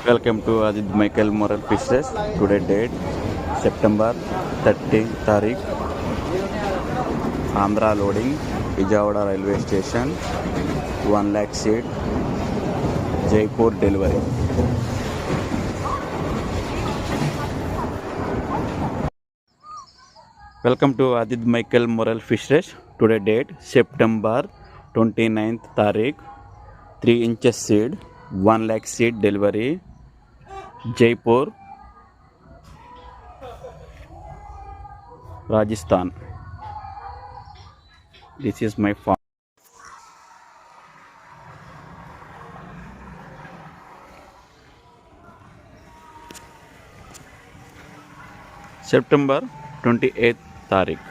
Welcome to Adit Michael Moral Fishes. Today date September 30 Tariq. Andhra loading Vijayawada railway station. 1 lakh seat. Jaipur delivery. Welcome to Adit Michael Moral Fishes. Today date September 29th Tariq. 3 inches seed. 1 lakh seat delivery. Jaipur, Rajasthan. This is my farm. September 28th Tariq.